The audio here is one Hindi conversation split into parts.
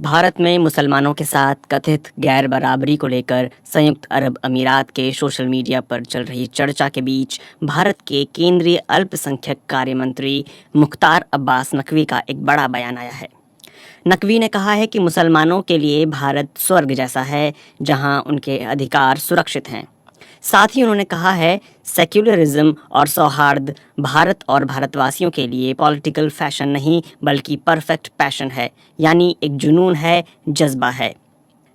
भारत में मुसलमानों के साथ कथित गैर बराबरी को लेकर संयुक्त अरब अमीरात के सोशल मीडिया पर चल रही चर्चा के बीच भारत के केंद्रीय अल्पसंख्यक कार्य मंत्री मुख्तार अब्बास नकवी का एक बड़ा बयान आया है। नकवी ने कहा है कि मुसलमानों के लिए भारत स्वर्ग जैसा है जहां उनके अधिकार सुरक्षित हैं। साथ ही उन्होंने कहा है सेक्युलरिज्म और सौहार्द भारत और भारतवासियों के लिए पॉलिटिकल फैशन नहीं बल्कि परफेक्ट पैशन है, यानी एक जुनून है, जज्बा है।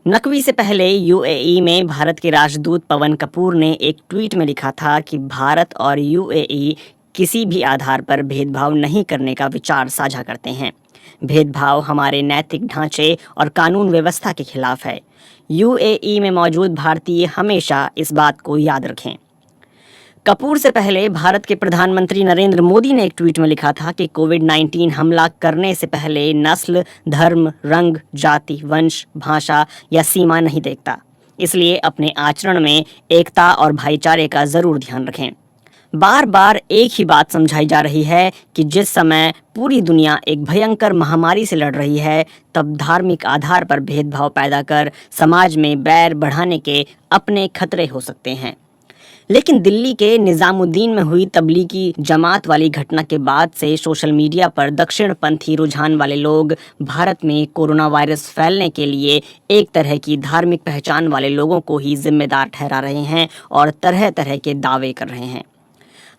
नकवी से पहले यूएई में भारत के राजदूत पवन कपूर ने एक ट्वीट में लिखा था कि भारत और यूएई किसी भी आधार पर भेदभाव नहीं करने का विचार साझा करते हैं। भेदभाव हमारे नैतिक ढांचे और कानून व्यवस्था के खिलाफ है। यूएई में मौजूद भारतीय हमेशा इस बात को याद रखें। कपूर से पहले भारत के प्रधानमंत्री नरेंद्र मोदी ने एक ट्वीट में लिखा था कि कोविड-19 हमला करने से पहले नस्ल, धर्म, रंग, जाति, वंश, भाषा या सीमा नहीं देखता, इसलिए अपने आचरण में एकता और भाईचारे का जरूर ध्यान रखें। बार बार एक ही बात समझाई जा रही है कि जिस समय पूरी दुनिया एक भयंकर महामारी से लड़ रही है, तब धार्मिक आधार पर भेदभाव पैदा कर समाज में बैर बढ़ाने के अपने खतरे हो सकते हैं। लेकिन दिल्ली के निजामुद्दीन में हुई तबलीगी जमात वाली घटना के बाद से सोशल मीडिया पर दक्षिणपंथी रुझान वाले लोग भारत में कोरोना वायरस फैलने के लिए एक तरह की धार्मिक पहचान वाले लोगों को ही जिम्मेदार ठहरा रहे हैं और तरह तरह के दावे कर रहे हैं।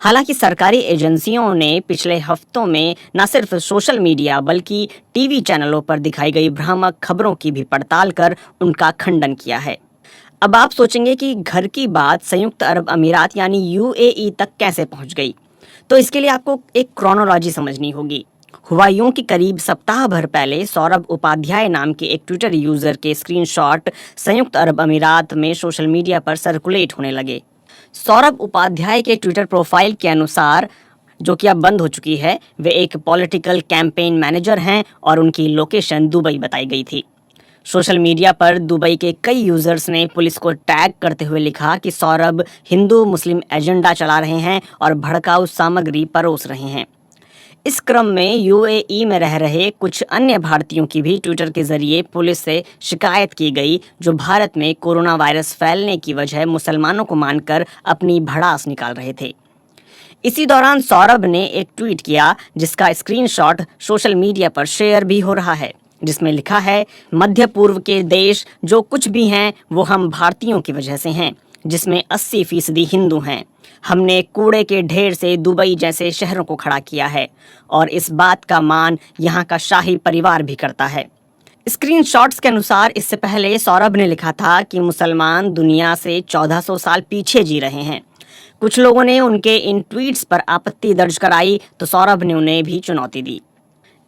हालांकि सरकारी एजेंसियों ने पिछले हफ्तों में न सिर्फ सोशल मीडिया बल्कि टीवी चैनलों पर दिखाई गई भ्रामक खबरों की भी पड़ताल कर उनका खंडन किया है। अब आप सोचेंगे कि घर की बात संयुक्त अरब अमीरात यानी यूएई तक कैसे पहुंच गई, तो इसके लिए आपको एक क्रोनोलॉजी समझनी होगी। हुआ यूं कि करीब सप्ताह भर पहले सौरभ उपाध्याय नाम के एक ट्विटर यूजर के स्क्रीनशॉट संयुक्त अरब अमीरात में सोशल मीडिया पर सर्कुलेट होने लगे। सौरभ उपाध्याय के ट्विटर प्रोफाइल के अनुसार, जो कि अब बंद हो चुकी है, वे एक पॉलिटिकल कैंपेन मैनेजर हैं और उनकी लोकेशन दुबई बताई गई थी। सोशल मीडिया पर दुबई के कई यूजर्स ने पुलिस को टैग करते हुए लिखा कि सौरभ हिंदू मुस्लिम एजेंडा चला रहे हैं और भड़काऊ सामग्री परोस रहे हैं। इस क्रम में यूएई में रह रहे कुछ अन्य भारतीयों की भी ट्विटर के जरिए पुलिस से शिकायत की गई, जो भारत में कोरोना वायरस फैलने की वजह मुसलमानों को मानकर अपनी भड़ास निकाल रहे थे। इसी दौरान सौरभ ने एक ट्वीट किया जिसका स्क्रीनशॉट सोशल मीडिया पर शेयर भी हो रहा है, जिसमें लिखा है, मध्य पूर्व के देश जो कुछ भी हैं वो हम भारतीयों की वजह से हैं, जिसमें 80% हिंदू हैं। हमने कूड़े के ढेर से दुबई जैसे शहरों को खड़ा किया है और इस बात का मान यहाँ का शाही परिवार भी करता है। स्क्रीनशॉट्स के अनुसार इससे पहले सौरभ ने लिखा था कि मुसलमान दुनिया से 1400 साल पीछे जी रहे हैं। कुछ लोगों ने उनके इन ट्वीट्स पर आपत्ति दर्ज कराई तो सौरभ ने उन्हें भी चुनौती दी।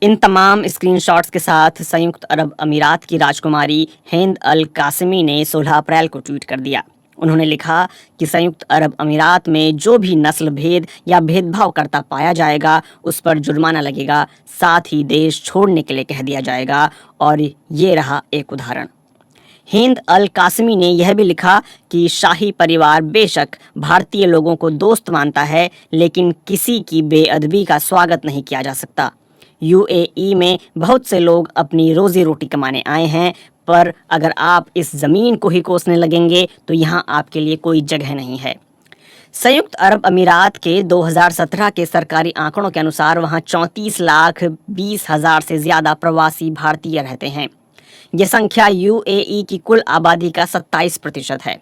इन तमाम स्क्रीनशॉट्स के साथ संयुक्त अरब अमीरात की राजकुमारी हिंद अल कासिमी ने 16 अप्रैल को ट्वीट कर दिया। उन्होंने लिखा कि संयुक्त अरब अमीरात में जो भी नस्ल भेद या भेदभाव करता पाया जाएगा उस पर जुर्माना लगेगा, साथ ही देश छोड़ने के लिए कह दिया जाएगा। और ये रहा एक उदाहरण। हिंद अल कासिमी ने यह भी लिखा कि शाही परिवार बेशक भारतीय लोगों को दोस्त मानता है, लेकिन किसी की बेअदबी का स्वागत नहीं किया जा सकता। यूएई में बहुत से लोग अपनी रोजी रोटी कमाने आए हैं, पर अगर आप इस जमीन को ही कोसने लगेंगे तो यहाँ आपके लिए कोई जगह नहीं है। संयुक्त अरब अमीरात के 2017 के सरकारी आंकड़ों के अनुसार वहाँ 34,20,000 से ज्यादा प्रवासी भारतीय रहते हैं। यह संख्या यूएई की कुल आबादी का 27% है।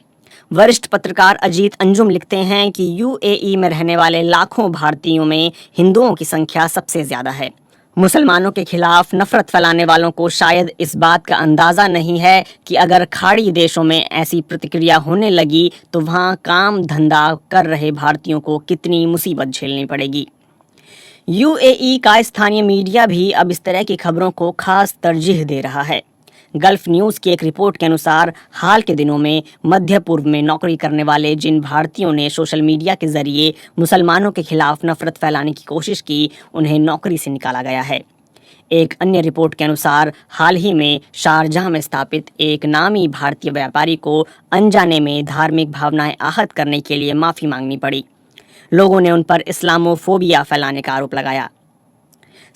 वरिष्ठ पत्रकार अजीत अंजुम लिखते हैं कि यूएई में रहने वाले लाखों भारतीयों में हिंदुओं की संख्या सबसे ज्यादा है। मुसलमानों के खिलाफ नफरत फैलाने वालों को शायद इस बात का अंदाजा नहीं है कि अगर खाड़ी देशों में ऐसी प्रतिक्रिया होने लगी तो वहाँ काम धंधा कर रहे भारतीयों को कितनी मुसीबत झेलनी पड़ेगी। यूएई का स्थानीय मीडिया भी अब इस तरह की खबरों को खास तरजीह दे रहा है। गल्फ न्यूज़ की एक रिपोर्ट के अनुसार हाल के दिनों में मध्य पूर्व में नौकरी करने वाले जिन भारतीयों ने सोशल मीडिया के जरिए मुसलमानों के खिलाफ नफरत फैलाने की कोशिश की, उन्हें नौकरी से निकाला गया है। एक अन्य रिपोर्ट के अनुसार हाल ही में शारजाह में स्थापित एक नामी भारतीय व्यापारी को अनजाने में धार्मिक भावनाएं आहत करने के लिए माफ़ी मांगनी पड़ी। लोगों ने उन पर इस्लामोफोबिया फैलाने का आरोप लगाया।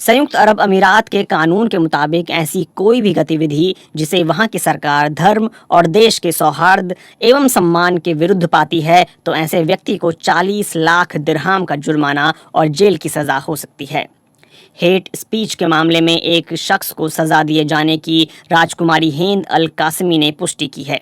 संयुक्त अरब अमीरात के कानून के मुताबिक ऐसी कोई भी गतिविधि जिसे वहां की सरकार धर्म और देश के सौहार्द एवं सम्मान के विरुद्ध पाती है तो ऐसे व्यक्ति को 40 लाख दिरहम का जुर्माना और जेल की सजा हो सकती है। हेट स्पीच के मामले में एक शख्स को सजा दिए जाने की राजकुमारी हिंद अल कासमी ने पुष्टि की है।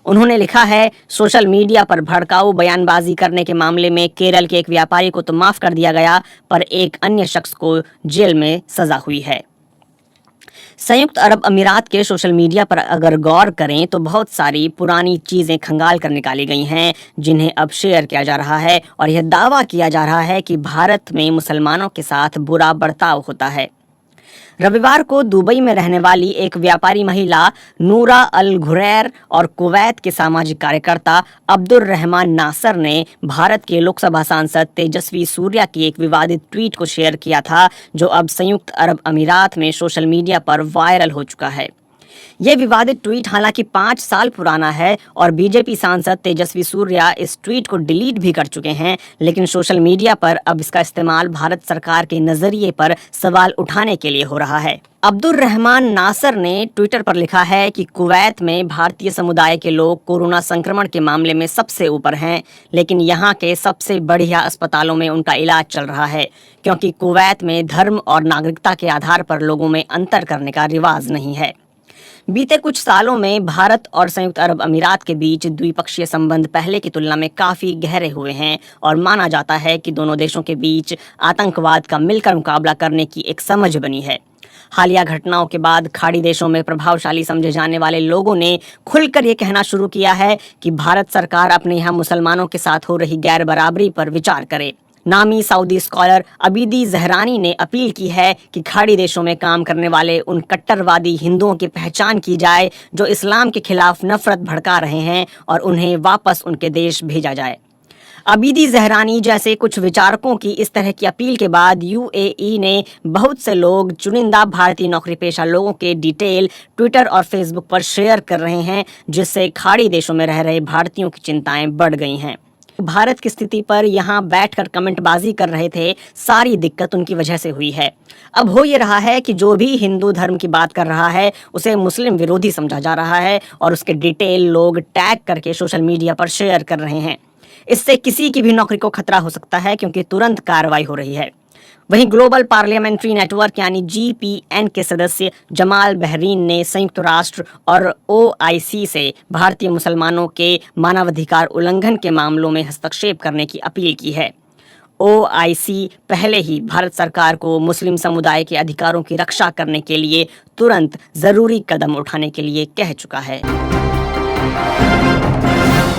उन्होंने लिखा है, सोशल मीडिया पर भड़काऊ बयानबाजी करने के मामले में केरल के एक व्यापारी को तो माफ कर दिया गया, पर एक अन्य शख्स को जेल में सजा हुई है। संयुक्त अरब अमीरात के सोशल मीडिया पर अगर गौर करें तो बहुत सारी पुरानी चीज़ें खंगाल कर निकाली गई हैं जिन्हें अब शेयर किया जा रहा है और यह दावा किया जा रहा है कि भारत में मुसलमानों के साथ बुरा बर्ताव होता है। रविवार को दुबई में रहने वाली एक व्यापारी महिला नूरा अल घुरैर और कुवैत के सामाजिक कार्यकर्ता अब्दुर रहमान नासर ने भारत के लोकसभा सांसद तेजस्वी सूर्या की एक विवादित ट्वीट को शेयर किया था, जो अब संयुक्त अरब अमीरात में सोशल मीडिया पर वायरल हो चुका है। यह विवादित ट्वीट हालांकि 5 साल पुराना है और बीजेपी सांसद तेजस्वी सूर्या इस ट्वीट को डिलीट भी कर चुके हैं, लेकिन सोशल मीडिया पर अब इसका इस्तेमाल भारत सरकार के नजरिए पर सवाल उठाने के लिए हो रहा है। अब्दुर रहमान नासर ने ट्विटर पर लिखा है कि कुवैत में भारतीय समुदाय के लोग कोरोना संक्रमण के मामले में सबसे ऊपर हैं, लेकिन यहाँ के सबसे बढ़िया अस्पतालों में उनका इलाज चल रहा है, क्योंकि कुवैत में धर्म और नागरिकता के आधार पर लोगों में अंतर करने का रिवाज नहीं है। बीते कुछ सालों में भारत और संयुक्त अरब अमीरात के बीच द्विपक्षीय संबंध पहले की तुलना में काफी गहरे हुए हैं और माना जाता है कि दोनों देशों के बीच आतंकवाद का मिलकर मुकाबला करने की एक समझ बनी है। हालिया घटनाओं के बाद खाड़ी देशों में प्रभावशाली समझे जाने वाले लोगों ने खुलकर ये कहना शुरू किया है कि भारत सरकार अपने यहाँ मुसलमानों के साथ हो रही गैर बराबरी पर विचार करे। नामी सऊदी स्कॉलर अबीदी जहरानी ने अपील की है कि खाड़ी देशों में काम करने वाले उन कट्टरवादी हिंदुओं की पहचान की जाए जो इस्लाम के खिलाफ नफरत भड़का रहे हैं और उन्हें वापस उनके देश भेजा जाए। अबीदी जहरानी जैसे कुछ विचारकों की इस तरह की अपील के बाद यूएई ने बहुत से लोग चुनिंदा भारतीय नौकरी पेशा लोगों के डिटेल ट्विटर और फेसबुक पर शेयर कर रहे हैं, जिससे खाड़ी देशों में रह रहे भारतीयों की चिंताएं बढ़ गई हैं। भारत की स्थिति पर यहाँ बैठकर कमेंटबाजी कर रहे थे, सारी दिक्कत उनकी वजह से हुई है। अब हो ये रहा है कि जो भी हिंदू धर्म की बात कर रहा है उसे मुस्लिम विरोधी समझा जा रहा है और उसके डिटेल लोग टैग करके सोशल मीडिया पर शेयर कर रहे हैं। इससे किसी की भी नौकरी को खतरा हो सकता है, क्योंकि तुरंत कार्रवाई हो रही है। वहीं ग्लोबल पार्लियामेंट्री नेटवर्क यानी जीपीएन के सदस्य जमाल बहरीन ने संयुक्त राष्ट्र और ओआईसी से भारतीय मुसलमानों के मानवाधिकार उल्लंघन के मामलों में हस्तक्षेप करने की अपील की है। ओआईसी पहले ही भारत सरकार को मुस्लिम समुदाय के अधिकारों की रक्षा करने के लिए तुरंत जरूरी कदम उठाने के लिए कह चुका है।